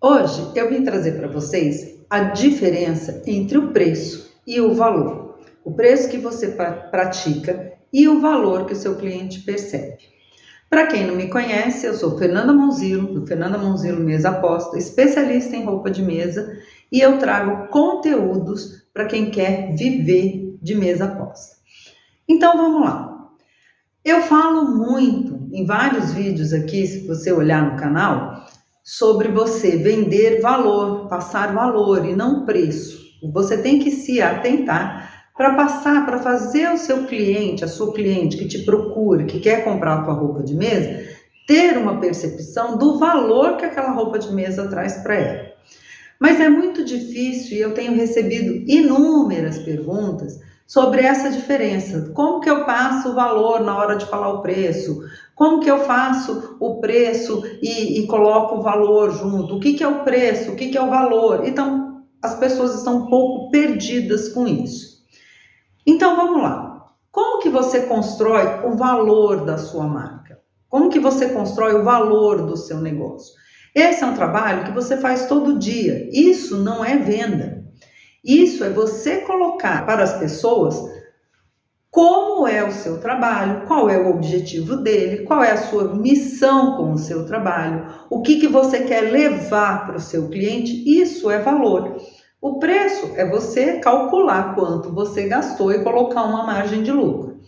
Hoje eu vim trazer para vocês a diferença entre o preço e o valor. O preço que você pratica e o valor que o seu cliente percebe. Para quem não me conhece, eu sou Fernanda Monzilo, do Fernanda Monzilo Mesa Aposta, especialista em roupa de mesa, e eu trago conteúdos para quem quer viver de mesa aposta. Então vamos lá. Eu falo muito em vários vídeos aqui, se você olhar no canal, sobre você vender valor, passar valor e não preço. Você tem que se atentar para fazer o seu cliente, a sua cliente que te procura, que quer comprar a tua roupa de mesa, ter uma percepção do valor que aquela roupa de mesa traz para ela. Mas é muito difícil e eu tenho recebido inúmeras perguntas sobre essa diferença. Como que eu passo o valor na hora de falar o preço? Como que eu faço o preço e coloco o valor junto? O que é o preço? O que é o valor? Então, as pessoas estão um pouco perdidas com isso. Então, vamos lá. Como que você constrói o valor da sua marca? Como que você constrói o valor do seu negócio? Esse é um trabalho que você faz todo dia. Isso não é venda. Isso é você colocar para as pessoas como é o seu trabalho, qual é o objetivo dele, qual é a sua missão com o seu trabalho, o que você quer levar para o seu cliente. Isso é valor. O preço é você calcular quanto você gastou e colocar uma margem de lucro.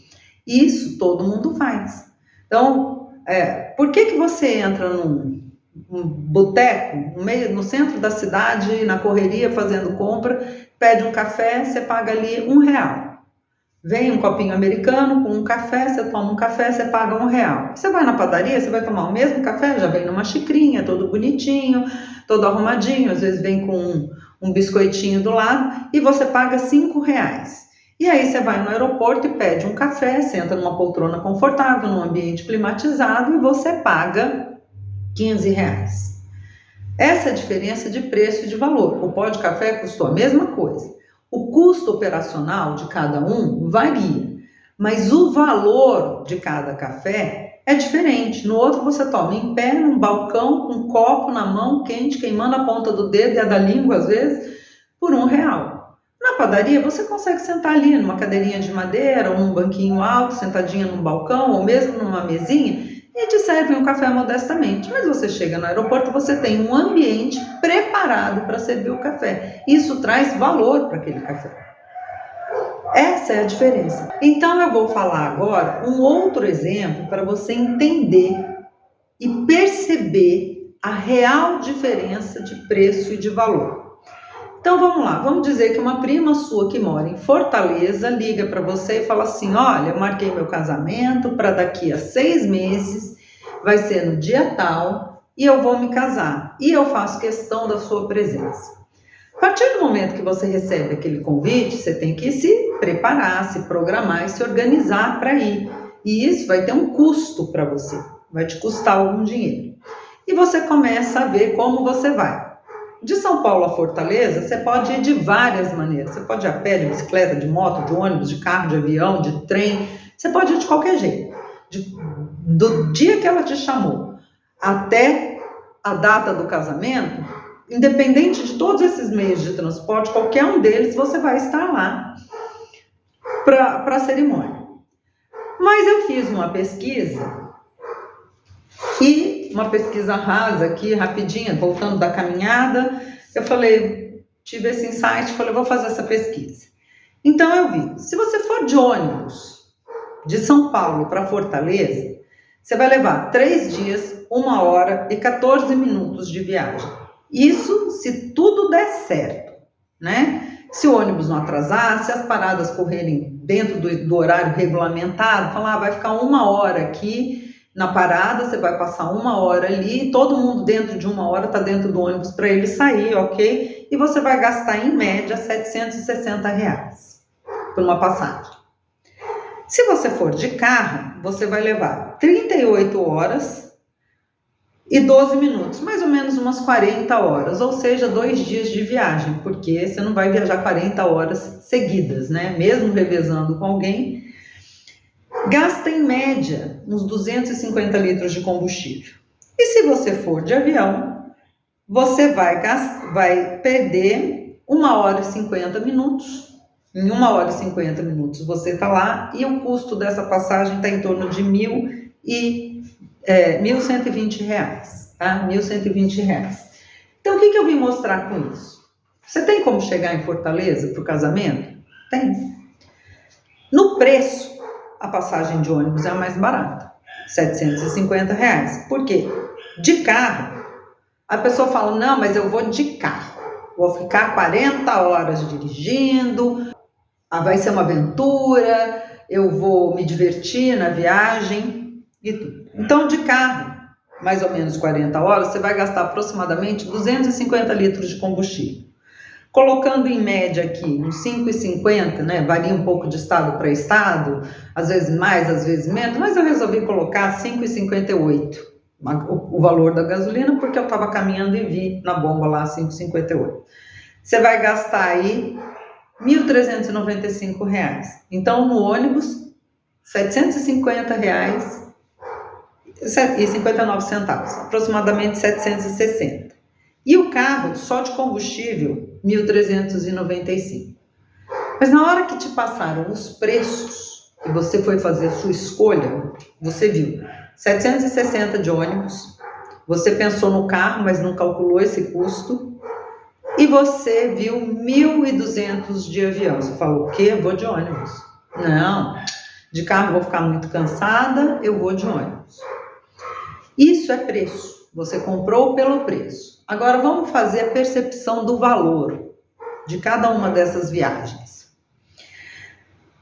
Isso todo mundo faz. Então, por que você entra num boteco, no centro da cidade, na correria, fazendo compra, pede um café, você paga ali R$1. Vem um copinho americano com um café, você toma um café, você paga R$1. Você vai na padaria, você vai tomar o mesmo café, já vem numa xicrinha, todo bonitinho, todo arrumadinho, às vezes vem com um biscoitinho do lado, e você paga R$5. E aí você vai no aeroporto e pede um café, senta numa poltrona confortável, num ambiente climatizado, e você paga R$15. Essa é a diferença de preço e de valor. O pó de café custou a mesma coisa. O custo operacional de cada um varia, mas o valor de cada café é diferente. No outro você toma em pé, num balcão, com um copo na mão, quente, queimando a ponta do dedo e a da língua, às vezes, por R$1. Na padaria você consegue sentar ali numa cadeirinha de madeira ou num banquinho alto, sentadinha num balcão ou mesmo numa mesinha, e te servem um café modestamente. Mas você chega no aeroporto, você tem um ambiente preparado para servir o café. Isso traz valor para aquele café. Essa é a diferença. Então eu vou falar agora um outro exemplo para você entender e perceber a real diferença de preço e de valor. Então vamos lá, vamos dizer que uma prima sua que mora em Fortaleza liga para você e fala assim: olha, eu marquei meu casamento para daqui a 6 meses, vai ser no dia tal e eu vou me casar e eu faço questão da sua presença. A partir do momento que você recebe aquele convite, você tem que se preparar, se programar e se organizar para ir. E isso vai ter um custo para você, vai te custar algum dinheiro. E você começa a ver como você vai. De São Paulo a Fortaleza, você pode ir de várias maneiras. Você pode ir a pé, de bicicleta, de moto, de ônibus, de carro, de avião, de trem. Você pode ir de qualquer jeito. Do dia que ela te chamou até a data do casamento, independente de todos esses meios de transporte, qualquer um deles, você vai estar lá para a cerimônia. Mas eu fiz uma pesquisa uma pesquisa rasa aqui, rapidinha, voltando da caminhada, eu tive esse insight, vou fazer essa pesquisa. Então eu vi, se você for de ônibus de São Paulo para Fortaleza, você vai levar 3 dias, 1 hora e 14 minutos de viagem. Isso se tudo der certo, né? Se o ônibus não atrasar, se as paradas correrem dentro do horário regulamentado, vai ficar 1 hora aqui, na parada, você vai passar 1 hora ali, todo mundo dentro de 1 hora está dentro do ônibus para ele sair, ok? E você vai gastar em média R$760 por uma passagem. Se você for de carro, você vai levar 38 horas e 12 minutos, mais ou menos umas 40 horas, ou seja, 2 dias de viagem, porque você não vai viajar 40 horas seguidas, né? Mesmo revezando com alguém, gasta em média uns 250 litros de combustível. E se você for de avião, você vai perder 1 hora e 50 minutos. Em 1 hora e 50 minutos você está lá e o custo dessa passagem está em torno de R$ 1.120, tá? R$ 1.120. Então, o que eu vim mostrar com isso? Você tem como chegar em Fortaleza para o casamento? Tem. No preço, a passagem de ônibus é a mais barata, R$ 750. Por quê? De carro, a pessoa fala, não, mas eu vou de carro, vou ficar 40 horas dirigindo, vai ser uma aventura, eu vou me divertir na viagem e tudo. Então, de carro, mais ou menos 40 horas, você vai gastar aproximadamente 250 litros de combustível. Colocando em média aqui uns 5,50, né? Varia um pouco de estado para estado, às vezes mais, às vezes menos, mas eu resolvi colocar 5,58 o valor da gasolina, porque eu estava caminhando e vi na bomba lá 5,58. Você vai gastar aí R$ 1.395. Então, no ônibus, R$ 750,59, aproximadamente 760. E o carro, só de combustível, R$ 1.395. Mas na hora que te passaram os preços e você foi fazer a sua escolha, você viu 760 de ônibus, você pensou no carro, mas não calculou esse custo, e você viu 1.200 de avião. Você falou, o quê? Vou de ônibus. Não, de carro vou ficar muito cansada, eu vou de ônibus. Isso é preço, você comprou pelo preço. Agora vamos fazer a percepção do valor de cada uma dessas viagens.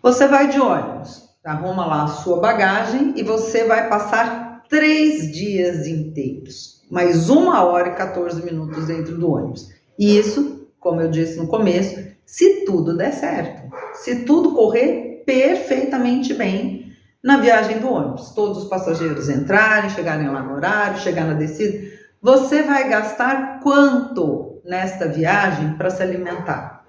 Você vai de ônibus, arruma lá a sua bagagem e você vai passar 3 dias inteiros, mais 1 hora e 14 minutos dentro do ônibus. E isso, como eu disse no começo, se tudo der certo, se tudo correr perfeitamente bem na viagem do ônibus, todos os passageiros entrarem, chegarem lá no horário, chegar na descida, você vai gastar quanto nesta viagem para se alimentar?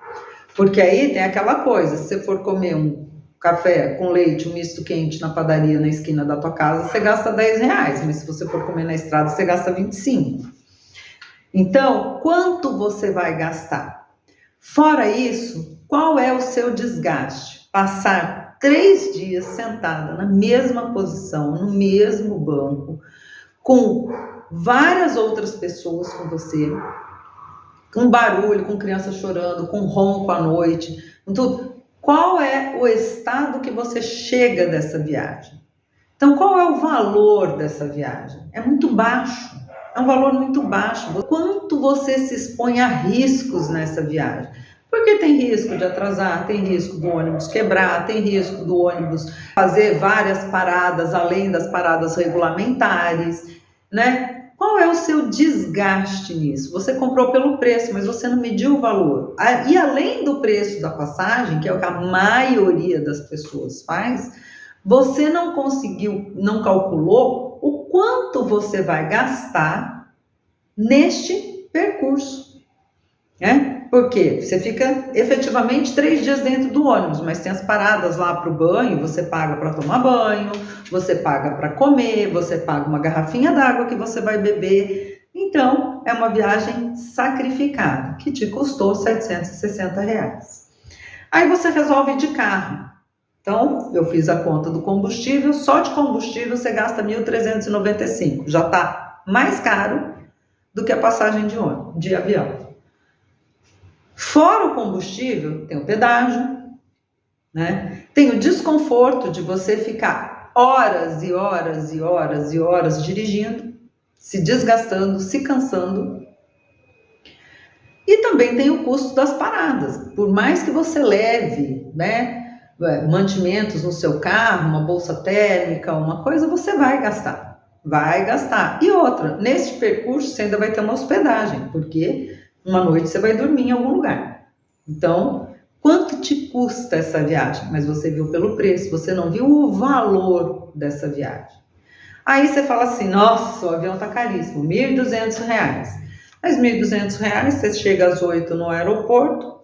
Porque aí tem aquela coisa, se você for comer um café com leite, um misto quente na padaria na esquina da tua casa, você gasta R$ 10, mas se você for comer na estrada, você gasta 25. Então, quanto você vai gastar? Fora isso, qual é o seu desgaste? Passar 3 dias sentada na mesma posição, no mesmo banco, com várias outras pessoas com você, com barulho, com criança chorando, com ronco à noite, com tudo. Qual é o estado que você chega dessa viagem? Então, qual é o valor dessa viagem? É muito baixo. É um valor muito baixo. Quanto você se expõe a riscos nessa viagem? Porque tem risco de atrasar, tem risco do ônibus quebrar, tem risco do ônibus fazer várias paradas além das paradas regulamentares, né? Qual é o seu desgaste nisso? Você comprou pelo preço, mas você não mediu o valor. E além do preço da passagem, que é o que a maioria das pessoas faz, você não conseguiu, não calculou o quanto você vai gastar neste percurso, né? Porque você fica efetivamente 3 dias dentro do ônibus, mas tem as paradas lá para o banho, você paga para tomar banho, você paga para comer, você paga uma garrafinha d'água que você vai beber. Então, é uma viagem sacrificada, que te custou R$ 760. Aí você resolve ir de carro. Então, eu fiz a conta do combustível, só de combustível você gasta R$ 1.395, já está mais caro do que a passagem de avião. Fora o combustível, tem o pedágio, né? Tem o desconforto de você ficar horas e horas e horas e horas dirigindo, se desgastando, se cansando. E também tem o custo das paradas. Por mais que você leve, né, mantimentos no seu carro, uma bolsa térmica, uma coisa, você vai gastar. Vai gastar. E outra, nesse percurso você ainda vai ter uma hospedagem, porque uma noite você vai dormir em algum lugar. Então, quanto te custa essa viagem? Mas você viu pelo preço, você não viu o valor dessa viagem. Aí você fala assim, nossa, o avião tá caríssimo, R$ 1.200. Mas R$ 1.200, você chega às 8 no aeroporto,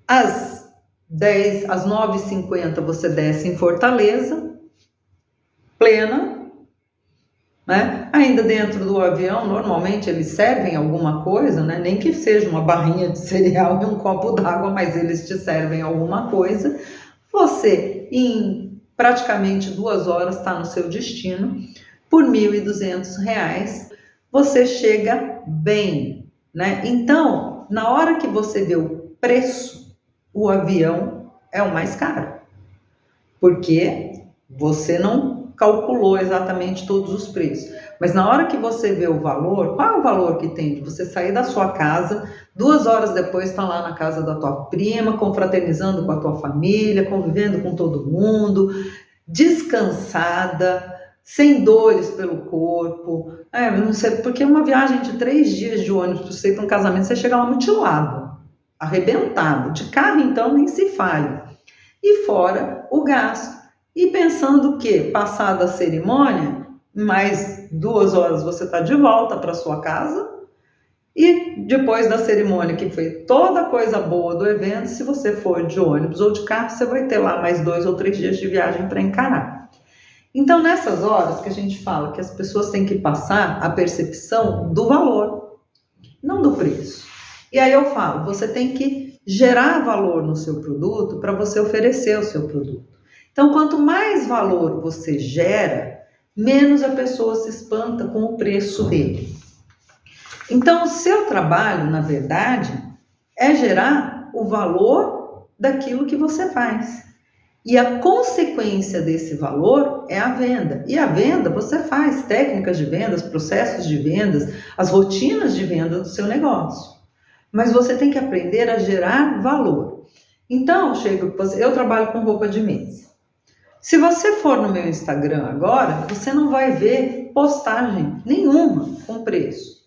às 9h50 você desce em Fortaleza, plena, né? Ainda dentro do avião, normalmente eles servem alguma coisa, né? Nem que seja uma barrinha de cereal e um copo d'água, mas eles te servem alguma coisa. Você, em praticamente 2 horas, está no seu destino. Por R$ 1.200, você chega bem, né? Então, na hora que você vê o preço, o avião é o mais caro, porque você não calculou exatamente todos os preços. Mas na hora que você vê o valor, qual é o valor que tem de você sair da sua casa, 2 horas depois está lá na casa da tua prima, confraternizando com a tua família, convivendo com todo mundo, descansada, sem dores pelo corpo. Não sei, porque uma viagem de 3 dias de ônibus para você ir para um casamento, você chega lá mutilado, arrebentado. De carro, então, nem se fale. E fora o gasto. E pensando que, passada a cerimônia, mais 2 horas você está de volta para sua casa, e depois da cerimônia, que foi toda a coisa boa do evento, se você for de ônibus ou de carro, você vai ter lá mais 2 ou 3 dias de viagem para encarar. Então, nessas horas que a gente fala que as pessoas têm que passar a percepção do valor, não do preço. E aí eu falo, você tem que gerar valor no seu produto para você oferecer o seu produto. Então, quanto mais valor você gera, menos a pessoa se espanta com o preço dele. Então, o seu trabalho, na verdade, é gerar o valor daquilo que você faz. E a consequência desse valor é a venda. E a venda você faz técnicas de vendas, processos de vendas, as rotinas de venda do seu negócio. Mas você tem que aprender a gerar valor. Então, eu trabalho com roupa de mesa. Se você for no meu Instagram agora, você não vai ver postagem nenhuma com preço.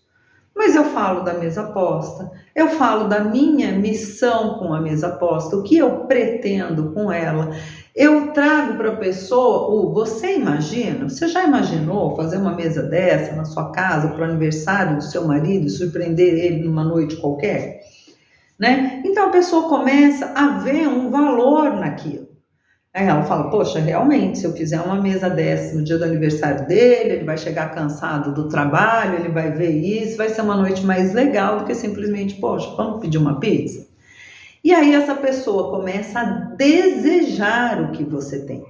Mas eu falo da mesa posta, eu falo da minha missão com a mesa posta, o que eu pretendo com ela. Eu trago para a pessoa, você já imaginou fazer uma mesa dessa na sua casa para o aniversário do seu marido e surpreender ele numa noite qualquer? Né? Então a pessoa começa a ver um valor naquilo. Aí ela fala, poxa, realmente, se eu fizer uma mesa dessa no dia do aniversário dele, ele vai chegar cansado do trabalho, ele vai ver isso, vai ser uma noite mais legal do que simplesmente, poxa, vamos pedir uma pizza? E aí essa pessoa começa a desejar o que você tem.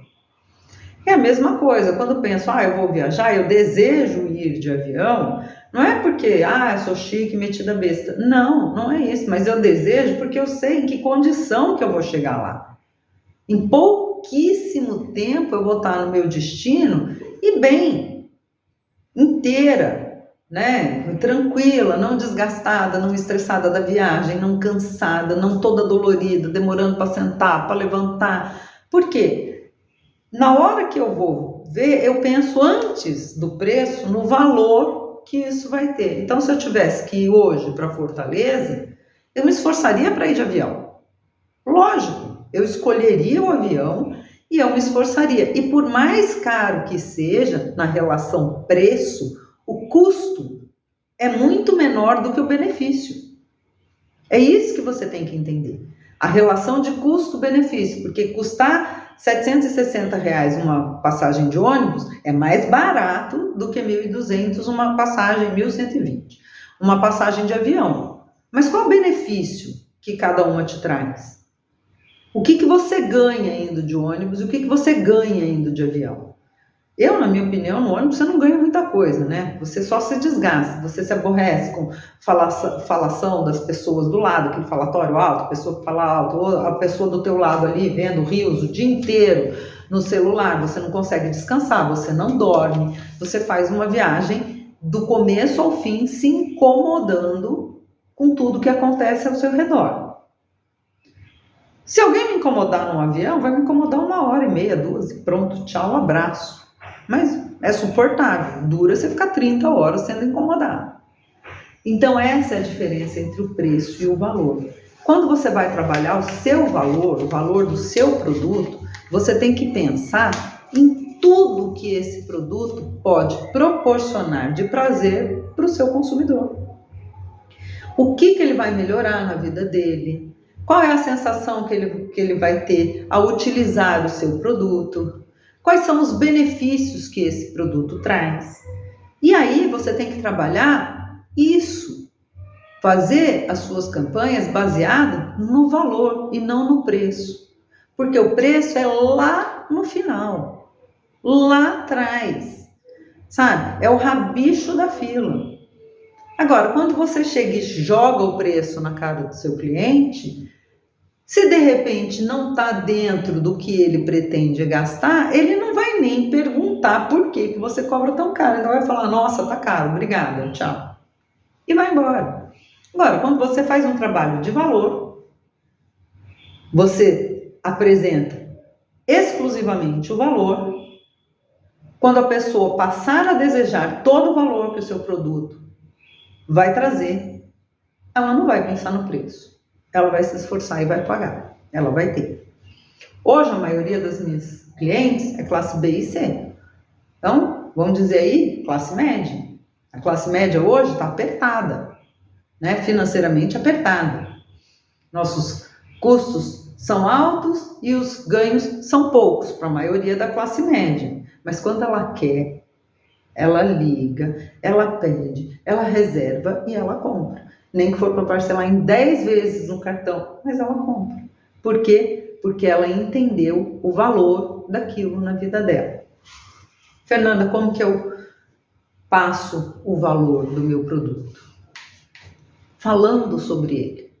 É a mesma coisa, quando eu penso, eu vou viajar, eu desejo ir de avião, não é porque, eu sou chique, metida besta. Não, não é isso, mas eu desejo porque eu sei em que condição que eu vou chegar lá. Em pouquíssimo tempo eu vou estar no meu destino e bem, inteira, né? Tranquila, não desgastada, não estressada da viagem, não cansada, não toda dolorida, demorando para sentar, para levantar. Por quê? Na hora que eu vou ver, eu penso antes do preço no valor que isso vai ter. Então, se eu tivesse que ir hoje para Fortaleza, eu me esforçaria para ir de avião. Lógico. Eu escolheria o avião e eu me esforçaria. E por mais caro que seja, na relação preço, o custo é muito menor do que o benefício. É isso que você tem que entender. A relação de custo-benefício, porque custar R$760 uma passagem de ônibus é mais barato do que R$1.200 uma passagem, R$1.120, uma passagem de avião. Mas qual é o benefício que cada uma te traz? O que você ganha indo de ônibus e o que você ganha indo de avião? Eu, na minha opinião, no ônibus você não ganha muita coisa, né? Você só se desgasta, você se aborrece com falação das pessoas do lado, aquele falatório alto, a pessoa que fala alto, ou a pessoa do teu lado ali vendo rios o dia inteiro no celular, você não consegue descansar, você não dorme, você faz uma viagem do começo ao fim se incomodando com tudo que acontece ao seu redor. Se alguém me incomodar num avião, vai me incomodar 1h30, 2 e pronto, tchau, abraço. Mas é suportável, dura você ficar 30 horas sendo incomodado. Então essa é a diferença entre o preço e o valor. Quando você vai trabalhar o seu valor, o valor do seu produto, você tem que pensar em tudo que esse produto pode proporcionar de prazer para o seu consumidor. O que ele vai melhorar na vida dele? Qual é a sensação que ele vai ter ao utilizar o seu produto? Quais são os benefícios que esse produto traz? E aí você tem que trabalhar isso, fazer as suas campanhas baseadas no valor e não no preço. Porque o preço é lá no final, lá atrás, sabe? É o rabicho da fila. Agora, quando você chega e joga o preço na cara do seu cliente, se de repente não está dentro do que ele pretende gastar, ele não vai nem perguntar por que você cobra tão caro. Ele vai falar, nossa, tá caro, obrigada, tchau. E vai embora. Agora, quando você faz um trabalho de valor, você apresenta exclusivamente o valor. Quando a pessoa passar a desejar todo o valor que o seu produto vai trazer, ela não vai pensar no preço. Ela vai se esforçar e vai pagar. Ela vai ter. Hoje, a maioria das minhas clientes é classe B e C. Então, vamos dizer aí, classe média. A classe média hoje está apertada, né? Financeiramente apertada. Nossos custos são altos e os ganhos são poucos para a maioria da classe média. Mas quando ela quer, ela liga, ela pede, ela reserva e ela compra. Nem que for para parcelar em 10 vezes no cartão, mas ela compra. Por quê? Porque ela entendeu o valor daquilo na vida dela. Fernanda, como que eu passo o valor do meu produto? Falando sobre ele,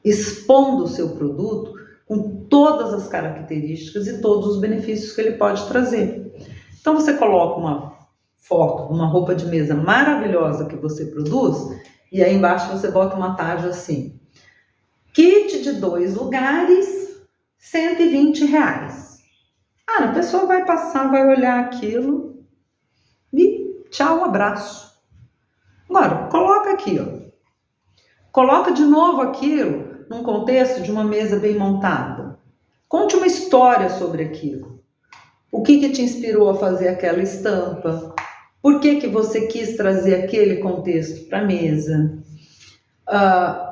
expondo o seu produto com todas as características e todos os benefícios que ele pode trazer. Então você coloca uma foto, uma roupa de mesa maravilhosa que você produz, e aí embaixo você bota uma tarja assim, kit de 2 lugares, R$120. A pessoa vai passar, vai olhar aquilo e tchau, abraço. Agora, coloca aqui, ó. Coloca de novo aquilo num contexto de uma mesa bem montada. Conte uma história sobre aquilo. O que te inspirou a fazer aquela estampa? Por que você quis trazer aquele contexto para a mesa?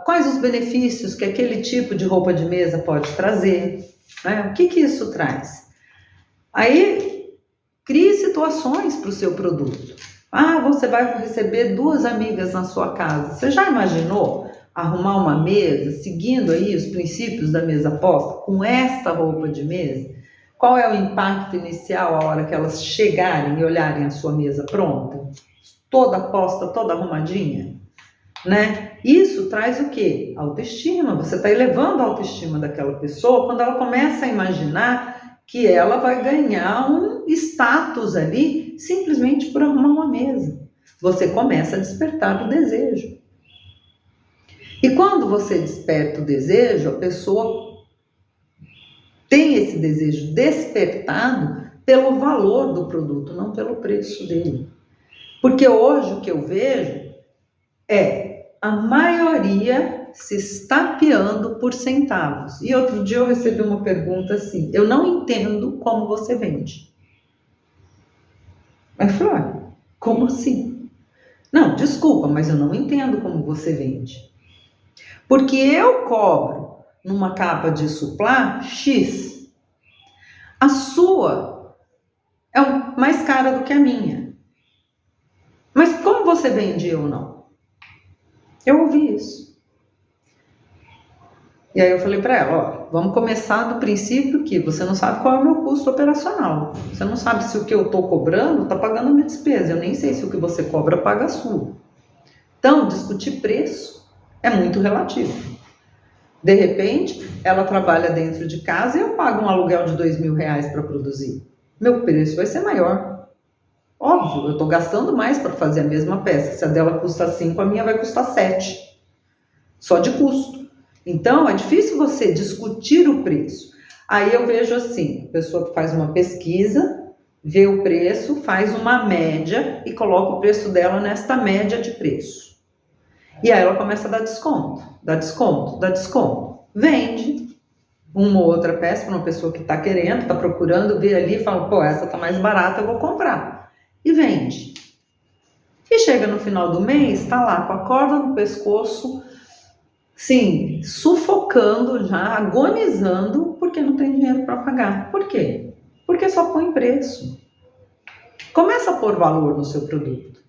Quais os benefícios que aquele tipo de roupa de mesa pode trazer? Né? O que isso traz? Aí, crie situações para o seu produto. Você vai receber 2 amigas na sua casa. Você já imaginou arrumar uma mesa, seguindo aí os princípios da mesa posta, com esta roupa de mesa? Qual é o impacto inicial a hora que elas chegarem e olharem a sua mesa pronta? Toda posta, toda arrumadinha? Né? Isso traz o quê? Autoestima. Você está elevando a autoestima daquela pessoa quando ela começa a imaginar que ela vai ganhar um status ali simplesmente por arrumar uma mesa. Você começa a despertar o desejo. E quando você desperta o desejo, a pessoa tem esse desejo despertado pelo valor do produto, não pelo preço dele. Porque hoje o que eu vejo é a maioria se estapeando por centavos. E outro dia eu recebi uma pergunta assim, eu não entendo como você vende. Aí eu falei, como assim? Não, desculpa, mas eu não entendo como você vende. Porque eu cobro numa capa de suplá X. A sua é mais cara do que a minha. Mas como você vende eu não? Eu ouvi isso. E aí eu falei para ela, vamos começar do princípio que você não sabe qual é o meu custo operacional. Você não sabe se o que eu estou cobrando está pagando a minha despesa. Eu nem sei se o que você cobra paga a sua. Então, discutir preço é muito relativo. De repente, ela trabalha dentro de casa e eu pago um aluguel de R$2.000 para produzir. Meu preço vai ser maior. Óbvio, eu estou gastando mais para fazer a mesma peça. Se a dela custa 5, a minha vai custar 7. Só de custo. Então, é difícil você discutir o preço. Aí eu vejo assim, a pessoa que faz uma pesquisa, vê o preço, faz uma média e coloca o preço dela nesta média de preço. E aí ela começa a dar desconto, dá desconto, dá desconto. Vende uma ou outra peça para uma pessoa que está querendo, está procurando, vê ali e fala, essa está mais barata, eu vou comprar. E vende. E chega no final do mês, está lá com a corda no pescoço, sim, sufocando já, agonizando, porque não tem dinheiro para pagar. Por quê? Porque só põe preço. Começa a pôr valor no seu produto.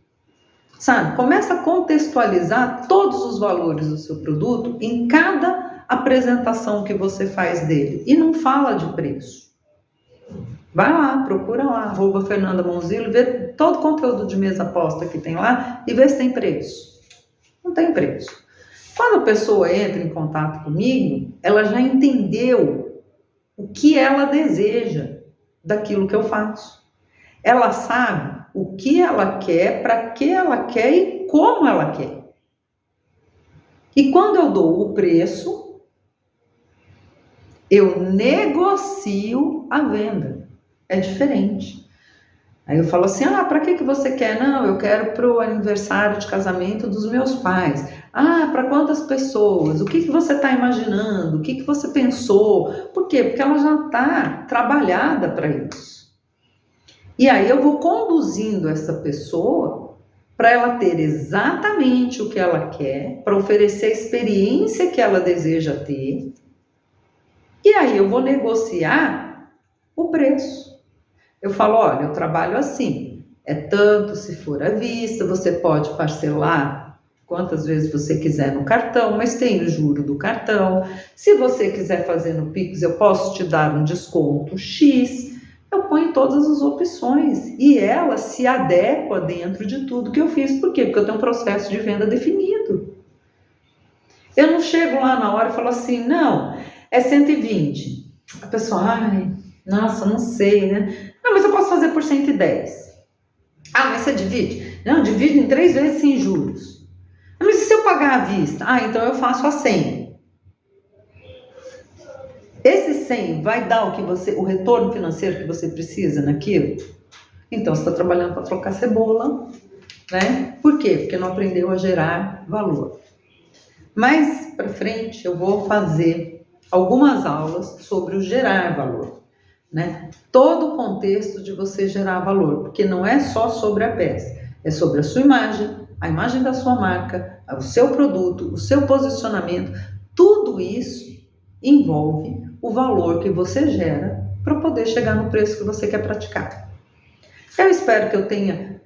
Sabe? Começa a contextualizar todos os valores do seu produto em cada apresentação que você faz dele. E não fala de preço. Vai lá, procura lá, @Fernanda Monzillo, vê todo o conteúdo de mesa aposta que tem lá e vê se tem preço. Não tem preço. Quando a pessoa entra em contato comigo, ela já entendeu o que ela deseja daquilo que eu faço. Ela sabe o que ela quer, para que ela quer e como ela quer. E quando eu dou o preço, eu negocio a venda. É diferente. Aí eu falo assim, para que você quer? Não, eu quero para o aniversário de casamento dos meus pais. Para quantas pessoas? O que você está imaginando? O que você pensou? Por quê? Porque ela já está trabalhada para isso. E aí eu vou conduzindo essa pessoa para ela ter exatamente o que ela quer, para oferecer a experiência que ela deseja ter. E aí eu vou negociar o preço. Eu falo, olha, eu trabalho assim, é tanto se for à vista, você pode parcelar quantas vezes você quiser no cartão, mas tem o juro do cartão. Se você quiser fazer no Pix, eu posso te dar um desconto X. Eu ponho todas as opções e ela se adequa dentro de tudo que eu fiz. Por quê? Porque eu tenho um processo de venda definido. Eu não chego lá na hora e falo assim, não, é 120. A pessoa, nossa, não sei, né? Não, mas eu posso fazer por 110. Mas você divide? Não, divide em 3 vezes sem juros. Mas e se eu pagar à vista? Então eu faço a 100. Esse 100 vai dar o retorno financeiro que você precisa naquilo? Então você está trabalhando para trocar cebola, né? Por quê? Porque não aprendeu a gerar valor. Mais para frente eu vou fazer algumas aulas sobre o gerar valor, né? Todo o contexto de você gerar valor, porque não é só sobre a peça, é sobre a sua imagem, a imagem da sua marca, o seu produto, o seu posicionamento. Tudo isso envolve o valor que você gera para poder chegar no preço que você quer praticar. Eu espero que eu tenha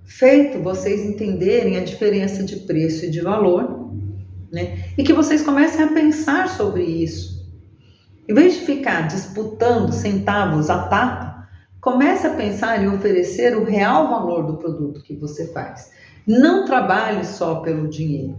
feito vocês entenderem a diferença de preço e de valor, né? E que vocês comecem a pensar sobre isso. Em vez de ficar disputando centavos à tapa, comece a pensar em oferecer o real valor do produto que você faz. Não trabalhe só pelo dinheiro,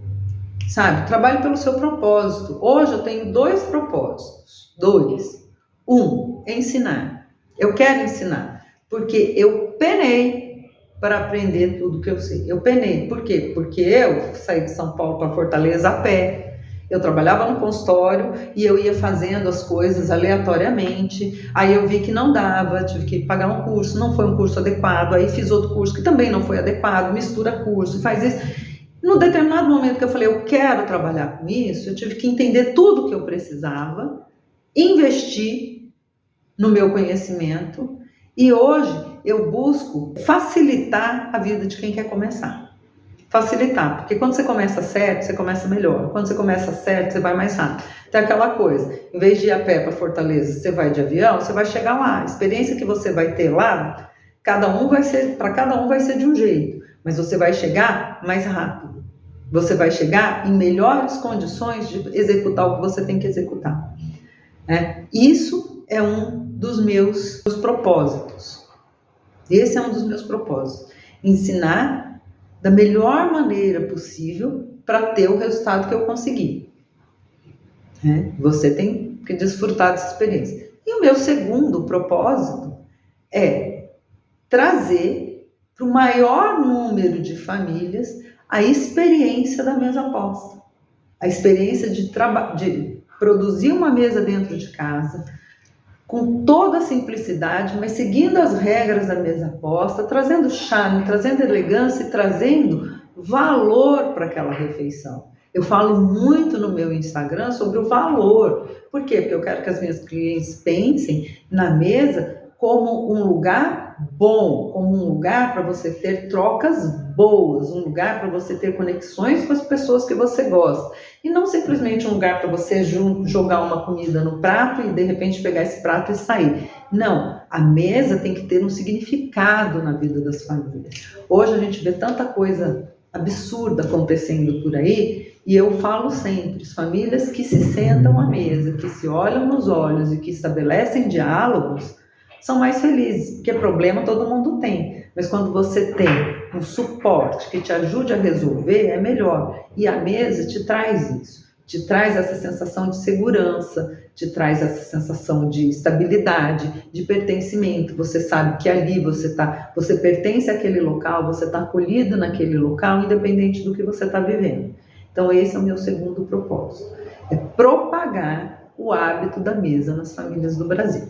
sabe? Trabalhe pelo seu propósito. Hoje eu tenho 2 propósitos. 2. 1, ensinar. Eu quero ensinar, porque eu penei para aprender tudo que eu sei. Eu penei. Por quê? Porque eu saí de São Paulo para Fortaleza a pé. Eu trabalhava no consultório e eu ia fazendo as coisas aleatoriamente. Aí eu vi que não dava, tive que pagar um curso, não foi um curso adequado. Aí fiz outro curso que também não foi adequado, mistura curso, faz isso. No determinado momento que eu falei, eu quero trabalhar com isso, eu tive que entender tudo o que eu precisava, investir no meu conhecimento e hoje eu busco facilitar a vida de quem quer começar. Facilitar, porque quando você começa certo, você começa melhor. Quando você começa certo, você vai mais rápido. Tem aquela coisa, em vez de ir a pé para Fortaleza, você vai de avião, você vai chegar lá. A experiência que você vai ter lá, para cada um vai ser de um jeito, mas você vai chegar mais rápido. Você vai chegar em melhores condições de executar o que você tem que executar. Isso é um dos meus propósitos. Esse é um dos meus propósitos. Ensinar da melhor maneira possível para ter o resultado que eu consegui. Você tem que desfrutar dessa experiência. E o meu segundo propósito é trazer para o maior número de famílias a experiência da mesa aposta. A experiência de produzir uma mesa dentro de casa, com toda a simplicidade, mas seguindo as regras da mesa aposta, trazendo charme, trazendo elegância e trazendo valor para aquela refeição. Eu falo muito no meu Instagram sobre o valor. Por quê? Porque eu quero que as minhas clientes pensem na mesa como um lugar bom, como um lugar para você ter trocas boas, um lugar para você ter conexões com as pessoas que você gosta. E não simplesmente um lugar para você jogar uma comida no prato e de repente pegar esse prato e sair. Não, A mesa tem que ter um significado na vida das famílias. Hoje a gente vê tanta coisa absurda acontecendo por aí, e eu falo sempre, as famílias que se sentam à mesa, que se olham nos olhos e que estabelecem diálogos, são mais felizes, porque problema todo mundo tem, mas quando você tem um suporte que te ajude a resolver, é melhor. E a mesa te traz isso, te traz essa sensação de segurança, te traz essa sensação de estabilidade, de pertencimento. Você sabe que ali você pertence àquele local, você está acolhido naquele local, independente do que você está vivendo. Então esse é o meu segundo propósito, é propagar o hábito da mesa nas famílias do Brasil.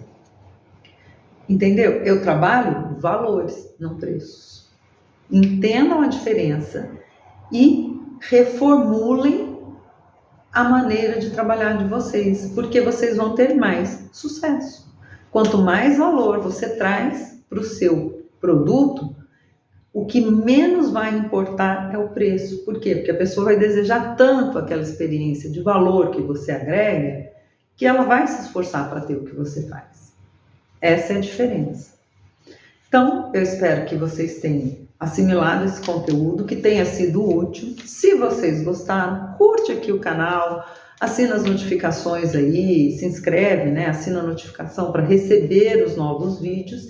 Entendeu? Eu trabalho valores, não preços. Entendam a diferença e reformulem a maneira de trabalhar de vocês, porque vocês vão ter mais sucesso. Quanto mais valor você traz para o seu produto, o que menos vai importar é o preço. Por quê? Porque a pessoa vai desejar tanto aquela experiência de valor que você agrega, que ela vai se esforçar para ter o que você faz. Essa é a diferença. Então, eu espero que vocês tenham assimilado esse conteúdo, que tenha sido útil. Se vocês gostaram, curte aqui o canal, assina as notificações aí, se inscreve, né? Assina a notificação para receber os novos vídeos.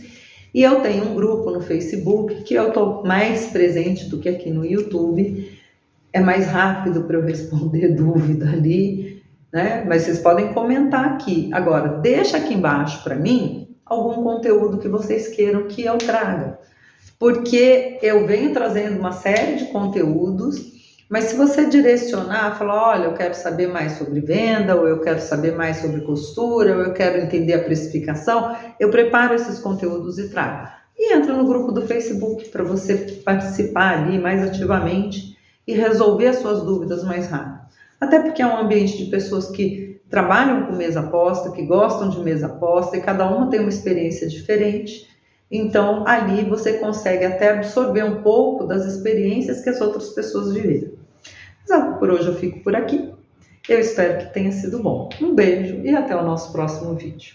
E eu tenho um grupo no Facebook, que eu estou mais presente do que aqui no YouTube. É mais rápido para eu responder dúvida ali, né? Mas vocês podem comentar aqui. Agora, deixa aqui embaixo para mim algum conteúdo que vocês queiram que eu traga. Porque eu venho trazendo uma série de conteúdos, mas se você direcionar, falar, olha, eu quero saber mais sobre venda, ou eu quero saber mais sobre costura, ou eu quero entender a precificação, eu preparo esses conteúdos e trago. E entra no grupo do Facebook para você participar ali mais ativamente e resolver as suas dúvidas mais rápido. Até porque é um ambiente de pessoas que trabalham com mesa aposta, que gostam de mesa aposta, e cada uma tem uma experiência diferente. Então, ali você consegue até absorver um pouco das experiências que as outras pessoas viveram. Mas por hoje eu fico por aqui. Eu espero que tenha sido bom. Um beijo e até o nosso próximo vídeo.